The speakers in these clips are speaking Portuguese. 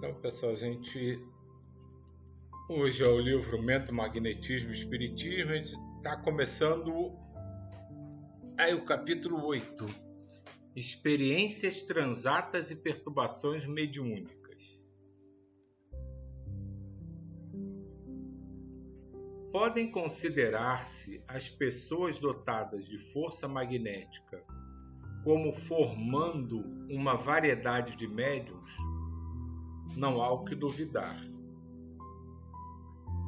Então, pessoal, hoje é o livro Mente, Magnetismo e Espiritismo. A gente está começando aí o capítulo 8, Experiências transatas e perturbações mediúnicas. Podem considerar-se as pessoas dotadas de força magnética como formando uma variedade de médiuns? Não há o que duvidar.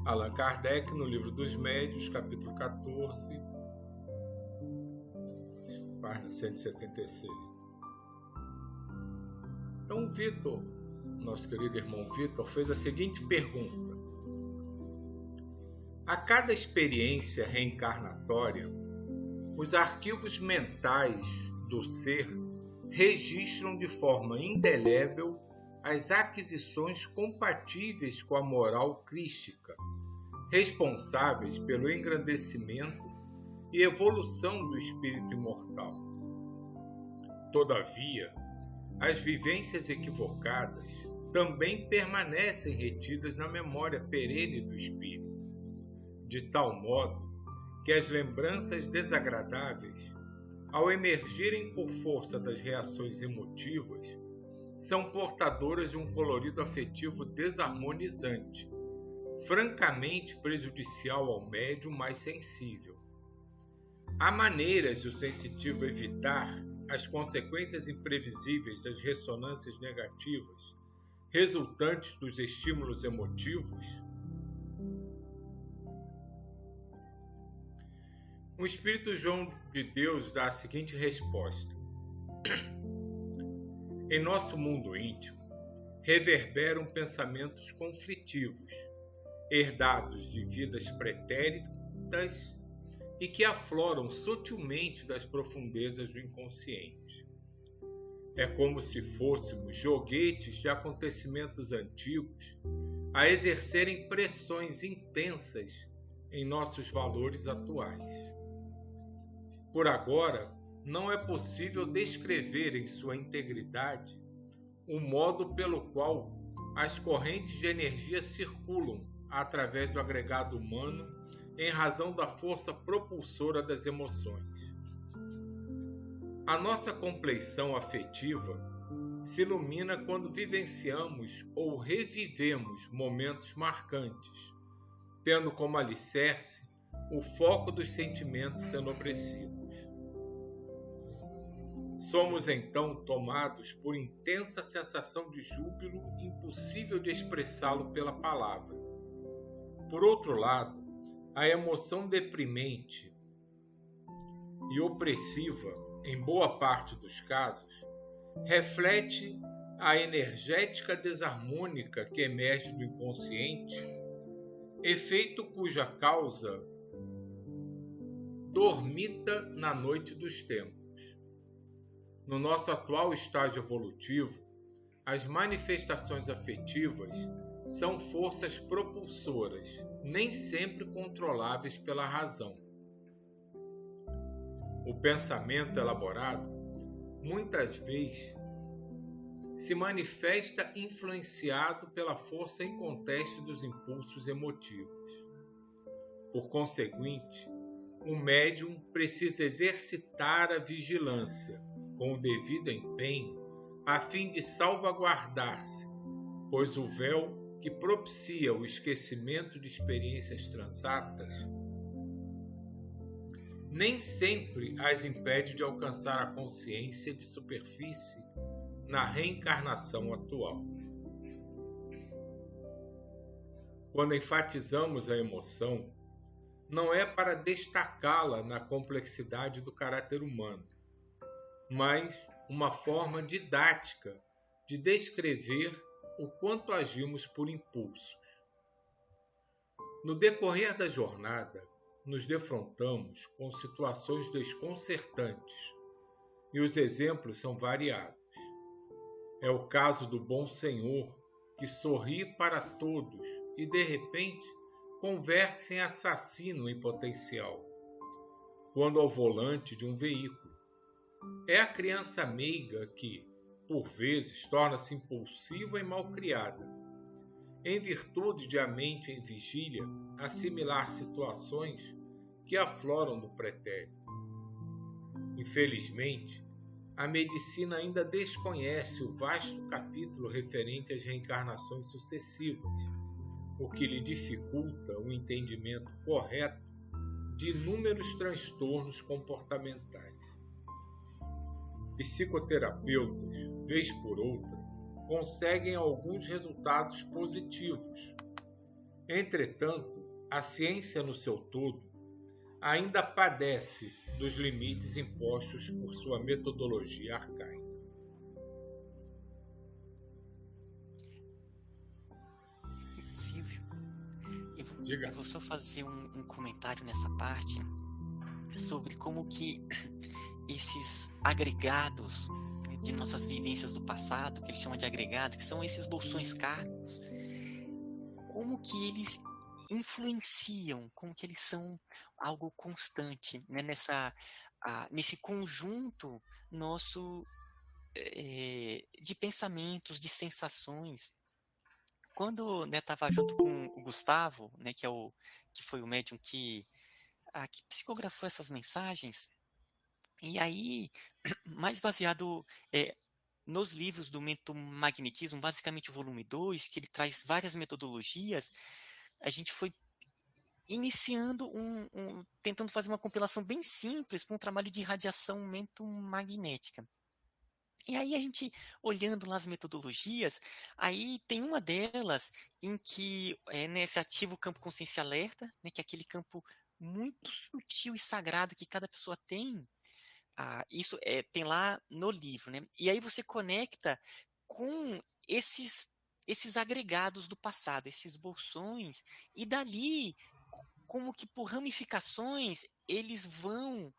Allan Kardec, no Livro dos Médiuns, capítulo 14, página 176. Então, o Vitor, nosso querido irmão Vitor, fez a seguinte pergunta: a cada experiência reencarnatória, os arquivos mentais do ser registram de forma indelével as aquisições compatíveis com a moral crística, responsáveis pelo engrandecimento e evolução do espírito imortal. Todavia, as vivências equivocadas também permanecem retidas na memória perene do espírito, de tal modo que as lembranças desagradáveis, ao emergirem por força das reações emotivas, são portadoras de um colorido afetivo desarmonizante, francamente prejudicial ao médium mais sensível. Há maneiras de o sensitivo evitar as consequências imprevisíveis das ressonâncias negativas resultantes dos estímulos emotivos? O Espírito João de Deus dá a seguinte resposta: em nosso mundo íntimo, reverberam pensamentos conflitivos, herdados de vidas pretéritas e que afloram sutilmente das profundezas do inconsciente. É como se fôssemos joguetes de acontecimentos antigos a exercerem pressões intensas em nossos valores atuais. Por agora, não é possível descrever em sua integridade o modo pelo qual as correntes de energia circulam através do agregado humano em razão da força propulsora das emoções. A nossa compleição afetiva se ilumina quando vivenciamos ou revivemos momentos marcantes, tendo como alicerce o foco dos sentimentos enobrecidos. Somos então tomados por intensa sensação de júbilo impossível de expressá-lo pela palavra. Por outro lado, a emoção deprimente e opressiva, em boa parte dos casos, reflete a energética desarmônica que emerge do inconsciente, efeito cuja causa dormita na noite dos tempos. No nosso atual estágio evolutivo, as manifestações afetivas são forças propulsoras, nem sempre controláveis pela razão. O pensamento elaborado, muitas vezes, se manifesta influenciado pela força inconteste dos impulsos emotivos. Por conseguinte, o médium precisa exercitar a vigilância com o devido empenho, a fim de salvaguardar-se, pois o véu que propicia o esquecimento de experiências transatas nem sempre as impede de alcançar a consciência de superfície na reencarnação atual. Quando enfatizamos a emoção, não é para destacá-la na complexidade do caráter humano, mas uma forma didática de descrever o quanto agimos por impulsos. No decorrer da jornada, nos defrontamos com situações desconcertantes e os exemplos são variados. É o caso do bom senhor que sorri para todos e, de repente, converte-se em assassino em potencial, quando ao volante de um veículo. É a criança meiga que, por vezes, torna-se impulsiva e malcriada, em virtude de a mente em vigília assimilar situações que afloram do pretérito. Infelizmente, a medicina ainda desconhece o vasto capítulo referente às reencarnações sucessivas, o que lhe dificulta o entendimento correto de inúmeros transtornos comportamentais. Psicoterapeutas, vez por outra, conseguem alguns resultados positivos. Entretanto, a ciência no seu todo ainda padece dos limites impostos por sua metodologia arcaica. Silvio, Diga. eu vou só fazer um comentário nessa parte sobre como que esses agregados, né, de nossas vivências do passado, que eles chamam de agregados, que são esses bolsões kármicos, como que eles influenciam, como que eles são algo constante, né, nesse conjunto nosso de pensamentos, de sensações. Quando, né, estava junto com o Gustavo, né, que foi o médium que psicografou essas mensagens, e aí, mais baseado nos livros do Mentomagnetismo, basicamente o volume 2, que ele traz várias metodologias, a gente foi iniciando tentando fazer uma compilação bem simples para um trabalho de radiação mentomagnética. E aí a gente, olhando lá as metodologias, aí tem uma delas em que nesse ativo campo consciência alerta, né, que é aquele campo muito sutil e sagrado que cada pessoa tem. Isso tem lá no livro, né? E aí você conecta com esses agregados do passado, esses bolsões, e dali, como que por ramificações, eles vão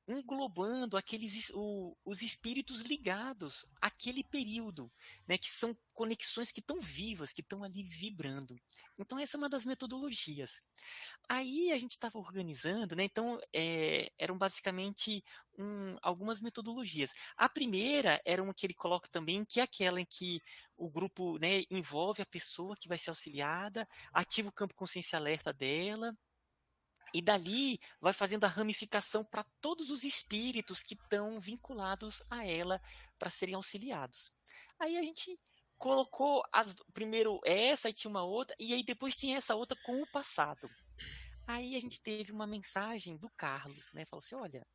englobando os espíritos ligados àquele período, né, que são conexões que estão vivas, que estão ali vibrando. Então essa é uma das metodologias. Aí a gente estava organizando, né, então eram basicamente algumas metodologias. A primeira era uma que ele coloca também, que é aquela em que o grupo, né, envolve a pessoa que vai ser auxiliada, ativa o campo consciência alerta dela, e dali vai fazendo a ramificação para todos os espíritos que estão vinculados a ela para serem auxiliados. Aí a gente colocou primeiro essa e tinha uma outra, e aí depois tinha essa outra com o passado. Aí a gente teve uma mensagem do Carlos, né? Falou assim: olha,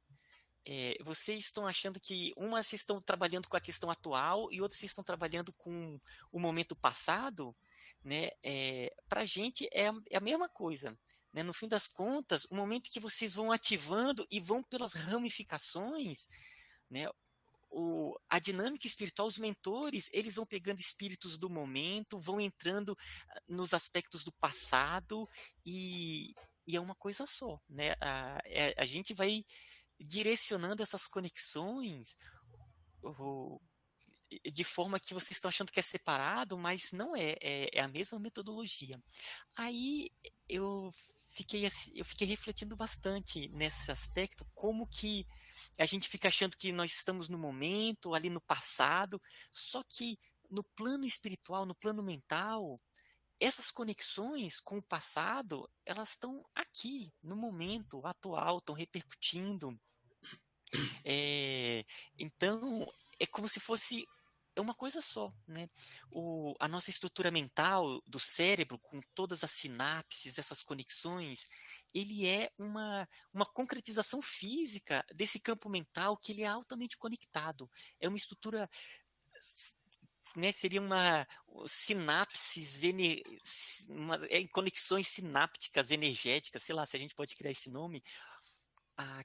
vocês estão achando que vocês estão trabalhando com a questão atual e outras vocês estão trabalhando com o momento passado, né? Para a gente é a mesma coisa. Né? No fim das contas, o momento que vocês vão ativando e vão pelas ramificações, né? A dinâmica espiritual, os mentores, eles vão pegando espíritos do momento, vão entrando nos aspectos do passado e é uma coisa só, né? A gente vai direcionando essas conexões de forma que vocês estão achando que é separado, mas não é a mesma metodologia. Aí eu fiquei refletindo bastante nesse aspecto, como que a gente fica achando que nós estamos no momento, ali no passado, só que no plano espiritual, no plano mental, essas conexões com o passado, elas estão aqui, no momento atual, estão repercutindo. Então, é como se fosse uma coisa só, né? A nossa estrutura mental do cérebro, com todas as sinapses, essas conexões, ele é uma concretização física desse campo mental que ele é altamente conectado. É uma estrutura, né, seria uma sinapses, conexões sinápticas energéticas, sei lá se a gente pode criar esse nome,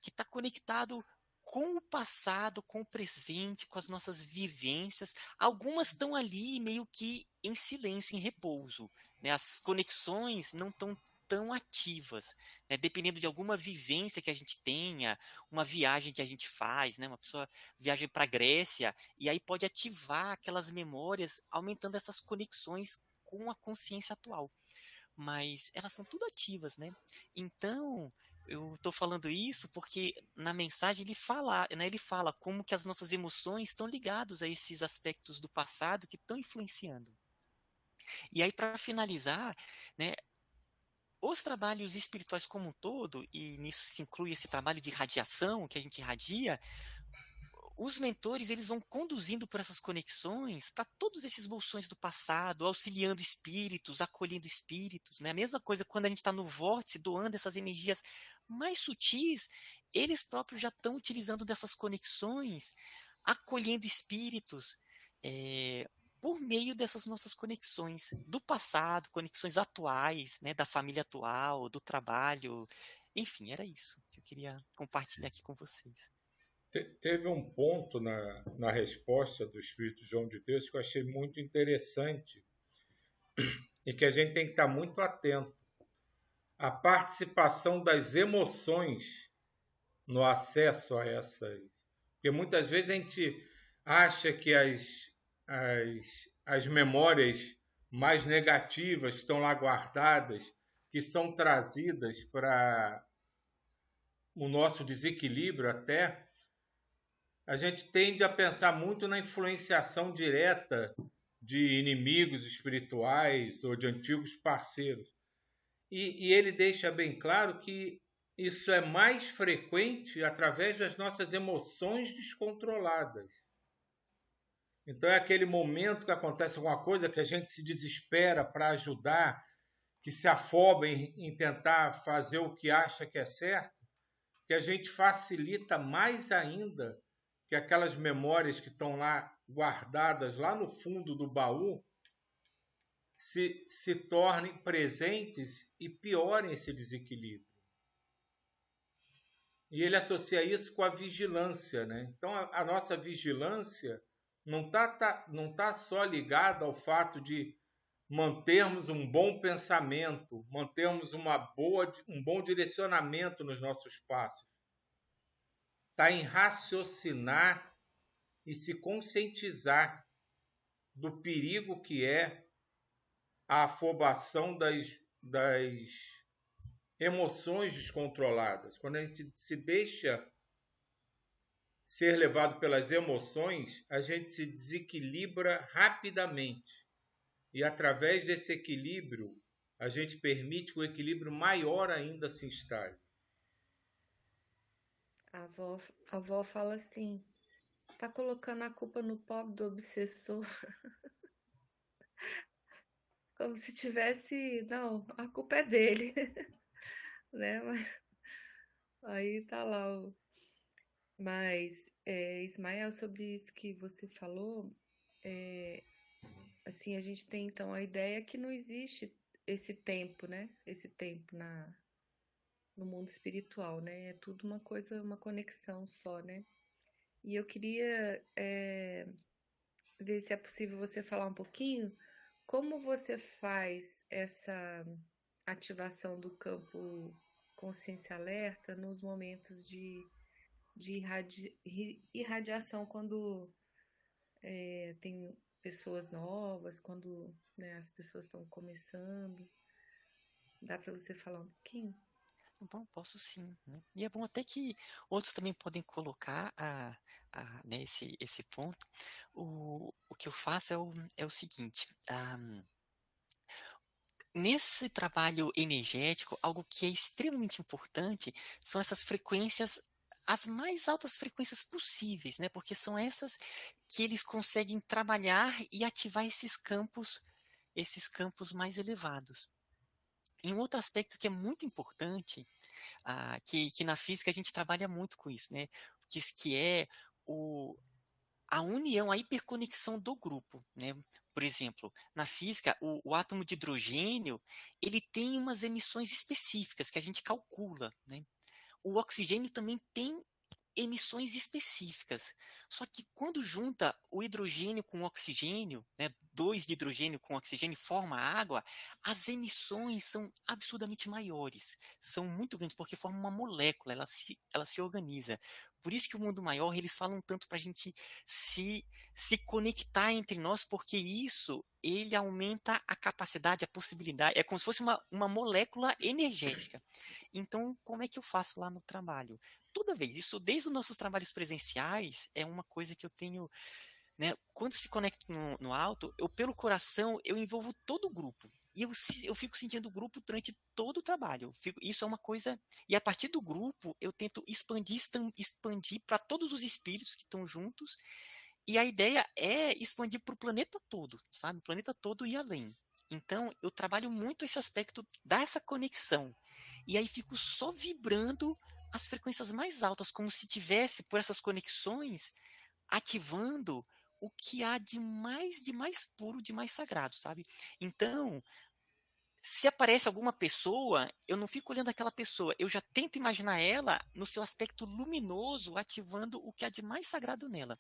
que está conectado com o passado, com o presente, com as nossas vivências. Algumas estão ali meio que em silêncio, em repouso. Né? As conexões não estão tão ativas, né? Dependendo de alguma vivência que a gente tenha, uma viagem que a gente faz, né? Uma pessoa viaja para a Grécia e aí pode ativar aquelas memórias, aumentando essas conexões com a consciência atual. Mas elas são tudo ativas, né? Então, eu estou falando isso porque na mensagem ele fala, né, ele fala como que as nossas emoções estão ligadas a esses aspectos do passado que estão influenciando. E aí, para finalizar, né, os trabalhos espirituais como um todo, e nisso se inclui esse trabalho de radiação que a gente irradia, os mentores eles vão conduzindo por essas conexões para todos esses bolsões do passado, auxiliando espíritos, acolhendo espíritos, né? A mesma coisa quando a gente está no vórtice, doando essas energias mais sutis, eles próprios já estão utilizando dessas conexões, acolhendo espíritos, por meio dessas nossas conexões do passado, conexões atuais, né? Da família atual, do trabalho, enfim, era isso que eu queria compartilhar aqui com vocês. Teve um ponto na resposta do Espírito João de Deus que eu achei muito interessante e que a gente tem que estar muito atento. A participação das emoções no acesso a essas. Porque muitas vezes a gente acha que as memórias mais negativas estão lá guardadas, que são trazidas para o nosso desequilíbrio até. A gente tende a pensar muito na influenciação direta de inimigos espirituais ou de antigos parceiros. E ele deixa bem claro que isso é mais frequente através das nossas emoções descontroladas. Então é aquele momento que acontece alguma coisa que a gente se desespera para ajudar, que se afoba em tentar fazer o que acha que é certo, que a gente facilita mais ainda que aquelas memórias que estão lá guardadas lá no fundo do baú se tornem presentes e piorem esse desequilíbrio. E ele associa isso com a vigilância, né? Então a nossa vigilância não tá só ligada ao fato de mantermos um bom pensamento, mantermos um bom direcionamento nos nossos passos. Está em raciocinar e se conscientizar do perigo que é a afobação das emoções descontroladas. Quando a gente se deixa ser levado pelas emoções, a gente se desequilibra rapidamente. E através desse equilíbrio, a gente permite que o equilíbrio maior ainda se instale. A avó fala assim, tá colocando a culpa no pobre do obsessor. Como se tivesse, não, a culpa é dele, né? Mas aí tá lá o... Mas, Ismael, sobre isso que você falou, assim, a gente tem então a ideia que não existe esse tempo, né? Esse tempo no mundo espiritual, né? É tudo uma coisa, uma conexão só, né? E eu queria ver se é possível você falar um pouquinho como você faz essa ativação do campo consciência alerta nos momentos de irradiação, quando tem pessoas novas, quando, né, as pessoas estão começando. Dá para você falar um pouquinho? Bom, posso sim, né? E é bom até que outros também podem colocar né, esse ponto. O que eu faço é o seguinte, nesse trabalho energético, algo que é extremamente importante são essas frequências, as mais altas frequências possíveis, né? Porque são essas que eles conseguem trabalhar e ativar esses campos mais elevados. E um outro aspecto que é muito importante, que na física a gente trabalha muito com isso, né? Que é a união, a hiperconexão do grupo, né? Por exemplo, na física, o átomo de hidrogênio, ele tem umas emissões específicas que a gente calcula, né? O oxigênio também tem emissões específicas. Só que quando junta o hidrogênio com o oxigênio, né, dois de hidrogênio com oxigênio forma água, as emissões são absurdamente maiores, são muito grandes, porque forma uma molécula, ela se organiza. Por isso que o mundo maior, eles falam tanto para a gente se conectar entre nós, porque isso, ele aumenta a capacidade, a possibilidade, é como se fosse uma molécula energética. Então, como é que eu faço lá no trabalho? Toda vez, isso desde os nossos trabalhos presenciais, é uma coisa que eu tenho, né? Quando se conecta no alto, eu pelo coração, eu envolvo todo o grupo. E eu fico sentindo o grupo durante todo o trabalho. Isso é uma coisa. E a partir do grupo, eu tento expandir para todos os espíritos que estão juntos. E a ideia é expandir para o planeta todo, sabe? O planeta todo e além. Então, eu trabalho muito esse aspecto dessa conexão. E aí fico só vibrando as frequências mais altas, como se tivesse, por essas conexões, ativando o que há de mais puro, de mais sagrado, sabe? Então, se aparece alguma pessoa, eu não fico olhando aquela pessoa, eu já tento imaginar ela no seu aspecto luminoso, ativando o que há de mais sagrado nela.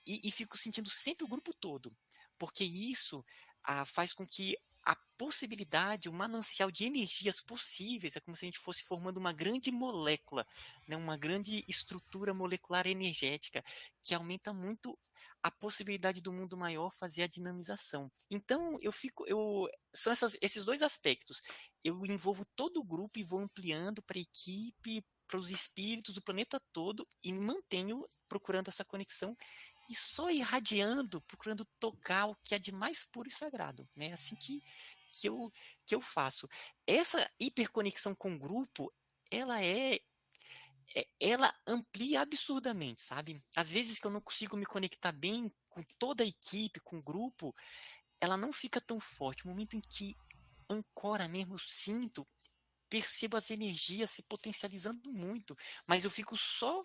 E fico sentindo sempre o grupo todo, porque isso faz com que a possibilidade, o manancial de energias possíveis, é como se a gente fosse formando uma grande molécula, né, uma grande estrutura molecular energética, que aumenta muito a possibilidade do mundo maior fazer a dinamização. Então, são esses dois aspectos. Eu envolvo todo o grupo e vou ampliando para a equipe, para os espíritos do planeta todo e me mantenho procurando essa conexão e só irradiando, procurando tocar o que é de mais puro e sagrado, né? Assim que eu faço. Essa hiperconexão com o grupo, ela amplia absurdamente, sabe? Às vezes que eu não consigo me conectar bem com toda a equipe, com o grupo, ela não fica tão forte. O momento em que ancora mesmo, eu sinto, percebo as energias se potencializando muito, mas eu fico só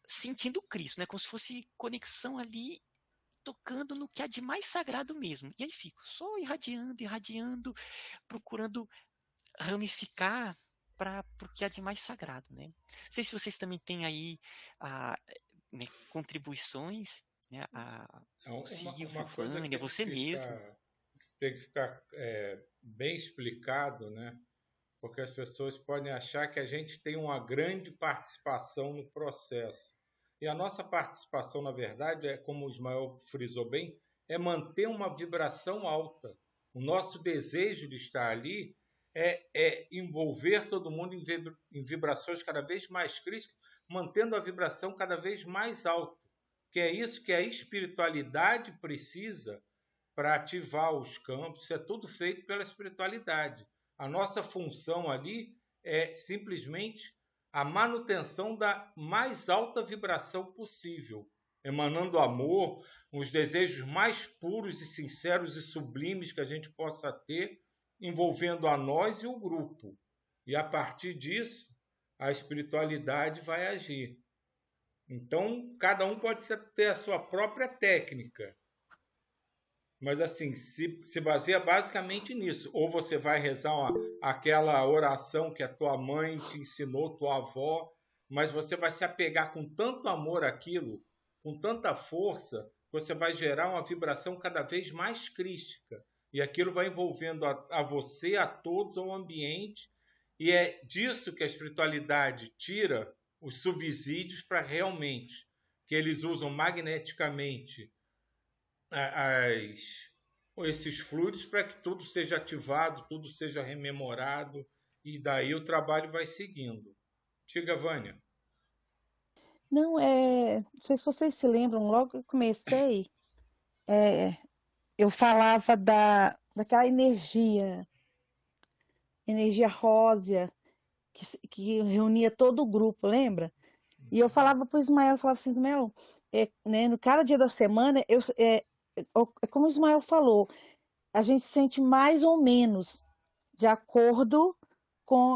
sentindo Cristo, né? Como se fosse conexão ali, tocando no que há de mais sagrado mesmo. E aí fico só irradiando, procurando ramificar para o que há de mais sagrado, né? Não sei se vocês também têm aí né, contribuições, né? O Silvio, Uma coisa que Vânia, você mesmo. tem que ficar bem explicado, né? Porque as pessoas podem achar que a gente tem uma grande participação no processo. E a nossa participação, na verdade, como o Ismael frisou bem, é manter uma vibração alta. O nosso desejo de estar ali é envolver todo mundo em vibrações cada vez mais críticas, mantendo a vibração cada vez mais alta. Que é isso que a espiritualidade precisa para ativar os campos. Isso é tudo feito pela espiritualidade. A nossa função ali é simplesmente a manutenção da mais alta vibração possível, emanando amor, os desejos mais puros e sinceros e sublimes que a gente possa ter, envolvendo a nós e o grupo. E a partir disso, a espiritualidade vai agir. Então, cada um pode ter a sua própria técnica. Mas assim, se baseia basicamente nisso. Ou você vai rezar aquela oração que a tua mãe te ensinou, tua avó, mas você vai se apegar com tanto amor àquilo, com tanta força, que você vai gerar uma vibração cada vez mais crística. E aquilo vai envolvendo a você, a todos, ao ambiente. E é disso que a espiritualidade tira os subsídios para realmente, que eles usam magneticamente esses fluidos para que tudo seja ativado, tudo seja rememorado, e daí o trabalho vai seguindo. Diga, Vânia. Não sei se vocês se lembram, logo que eu comecei, eu falava daquela energia rósea, que reunia todo o grupo, lembra? E eu falava para o Ismael, eu falava assim, Ismael, né, no cada dia da semana, como o Ismael falou, a gente sente mais ou menos de acordo com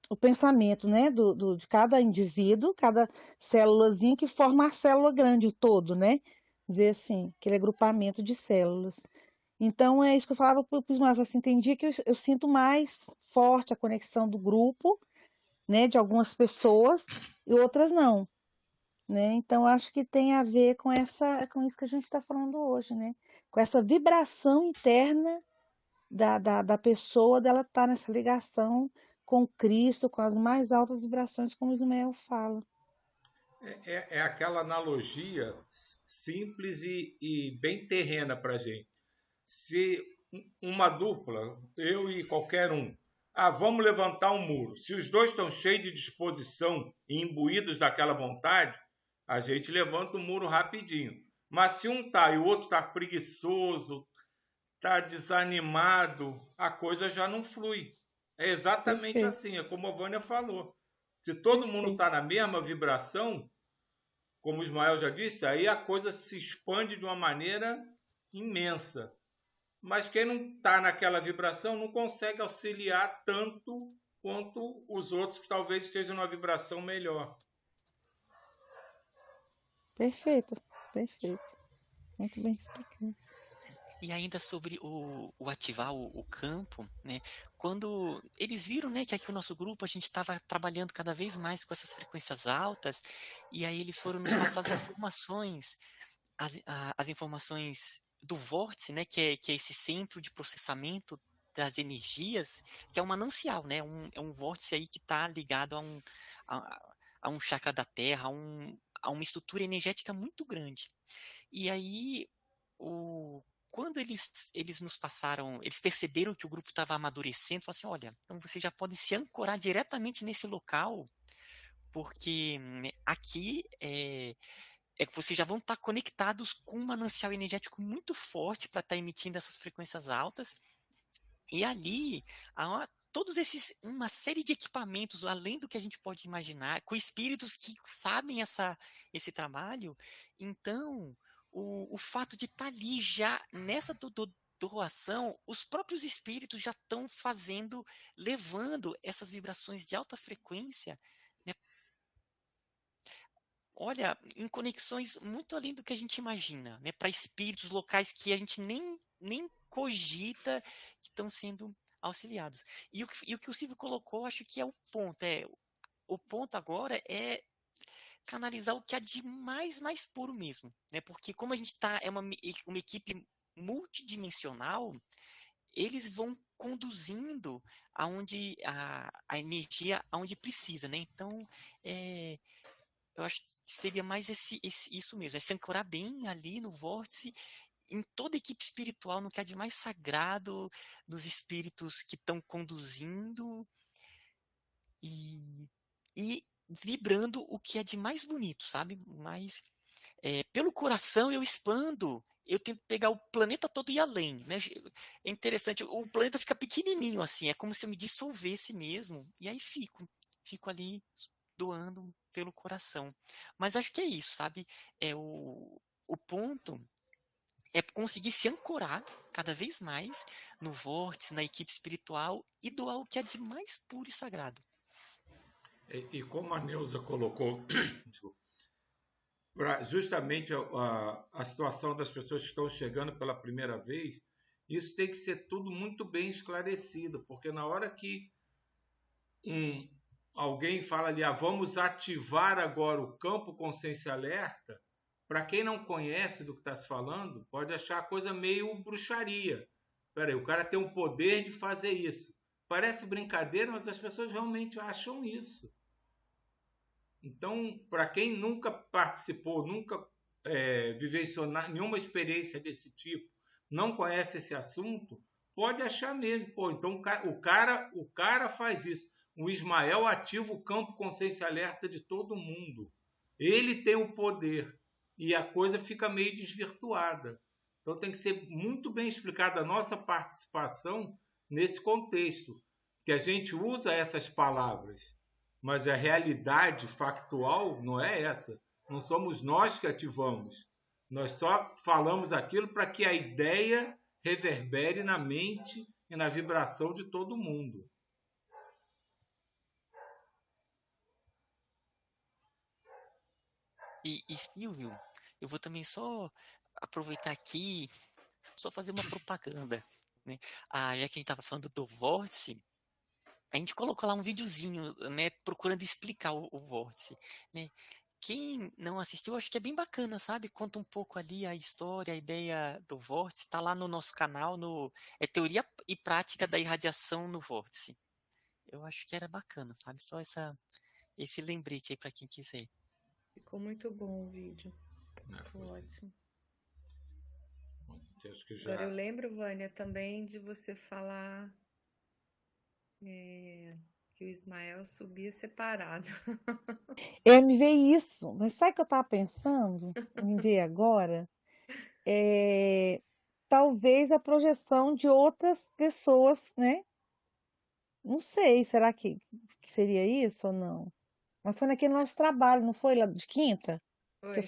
o pensamento, né, de cada indivíduo, cada célulazinha que forma a célula grande, o todo, né? Dizer assim, aquele agrupamento de células. Então, é isso que eu falava para o Ismael, assim, tem dia que eu sinto mais forte a conexão do grupo, né, de algumas pessoas, e outras não. né? Então, acho que tem a ver com isso que a gente está falando hoje, né? Com essa vibração interna da pessoa, dela estar nessa ligação com Cristo, com as mais altas vibrações, como o Ismael fala. É aquela analogia simples e bem terrena para a gente. Se uma dupla, eu e qualquer um, vamos levantar um muro. Se os dois estão cheios de disposição e imbuídos daquela vontade, a gente levanta o muro rapidinho. Mas se um tá e o outro tá preguiçoso, tá desanimado, a coisa já não flui. É exatamente Perfeito, assim, é como a Vânia falou. Se todo mundo perfeito. está na mesma vibração, como o Ismael já disse, aí a coisa se expande de uma maneira imensa. Mas quem não está naquela vibração não consegue auxiliar tanto quanto os outros que talvez estejam numa vibração melhor. Perfeito, perfeito. Muito bem explicado. E ainda sobre o ativar o campo, né? Quando eles viram, né, que aqui o nosso grupo, a gente estava trabalhando cada vez mais com essas frequências altas, e aí eles foram nos passar as informações do vórtice, né, que é esse centro de processamento das energias, que é um manancial, né? É um vórtice aí que está ligado a um chakra da Terra, a uma estrutura energética muito grande. E aí, quando eles nos passaram, eles perceberam que o grupo estava amadurecendo, falaram assim, olha, então vocês já podem se ancorar diretamente nesse local, porque né, aqui é que vocês já vão estar conectados com um manancial energético muito forte para estar emitindo essas frequências altas, e ali há uma série de equipamentos, além do que a gente pode imaginar, com espíritos que sabem esse trabalho. Então, o fato de estar ali já nessa doação, os próprios espíritos já estão levando essas vibrações de alta frequência, né, olha, em conexões muito além do que a gente imagina, né, para espíritos locais que a gente nem cogita que estão sendo auxiliados. E o que o Silvio colocou, acho que é o ponto. O ponto agora é canalizar o que há de mais puro mesmo, né? Porque como a gente é uma equipe multidimensional, eles vão conduzindo a energia aonde precisa, né? Então, é, eu acho que seria mais isso mesmo, é se ancorar bem ali no vórtice, em toda a equipe espiritual, no que há de mais sagrado, nos espíritos que estão conduzindo e, e vibrando o que é de mais bonito, sabe? Mas pelo coração eu expando, eu tento pegar o planeta todo e ir além, né? É interessante, o planeta fica pequenininho assim, é como se eu me dissolvesse mesmo, e aí fico ali doando pelo coração. Mas acho que é isso, sabe? O ponto é conseguir se ancorar cada vez mais no vórtice, na equipe espiritual e doar o que é de mais puro e sagrado. E como a Neuza colocou, justamente a situação das pessoas que estão chegando pela primeira vez, isso tem que ser tudo muito bem esclarecido, porque na hora que alguém fala ali, vamos ativar agora o campo consciência alerta, para quem não conhece do que está se falando, pode achar a coisa meio bruxaria. Peraí, o cara tem o poder de fazer isso. Parece brincadeira, mas as pessoas realmente acham isso. Então, para quem nunca participou, nunca vivenciou nenhuma experiência desse tipo, não conhece esse assunto, pode achar mesmo. Pô, então o cara faz isso. O Ismael ativa o campo consciência alerta de todo mundo. Ele tem o poder e a coisa fica meio desvirtuada. Então tem que ser muito bem explicada a nossa participação nesse contexto, que a gente usa essas palavras, mas a realidade factual não é essa. Não somos nós que ativamos. Nós só falamos aquilo para que a ideia reverbere na mente e na vibração de todo mundo. E Silvio, eu vou também só aproveitar aqui, só fazer uma propaganda, né? Já que a gente estava falando do vórtice, a gente colocou lá um videozinho, né, procurando explicar o vórtice, né? quem não assistiu, acho que é bem bacana, sabe? Conta um pouco ali a história, a ideia do vórtice. Está lá no nosso canal, é Teoria e Prática da Irradiação no Vórtice. Eu acho que era bacana, sabe? Só esse lembrete aí para quem quiser. Ficou muito bom o vídeo. Ficou Você. ótimo. Acho que Agora eu já. lembro, Vânia, também de você falar que o Ismael subia separado. Me veio isso, mas sabe o que eu estava pensando? Me veio agora? É, talvez a projeção de outras pessoas, né? Não sei, será que seria isso ou não? Mas foi naquele nosso trabalho, não foi lá de quinta?